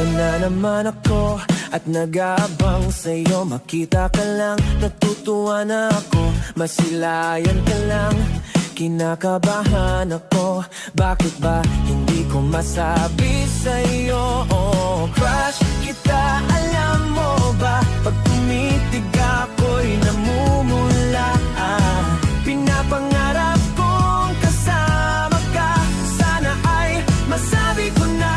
Nandito na naman ako at nag-aabang sa'yo. Makita ka lang, natutuwa na ako. Masilayan ka lang, kinakabahan ako. Bakit ba hindi ko masabi sa'yo? Oh, crush kita, alam mo ba? Pag tumitig ako'y namumula. Pinapangarap kong kasama ka. Sana ay masabi ko na.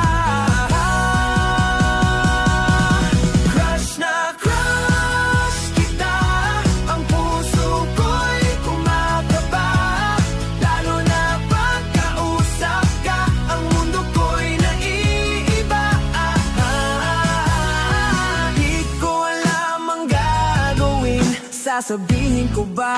Crush na crush kita. Ang puso ko'y kumakaba. Lalo na pagkausap ka, ang mundo ko'y naiiba. Di ko alam ang gagawin. Sasabihin ko ba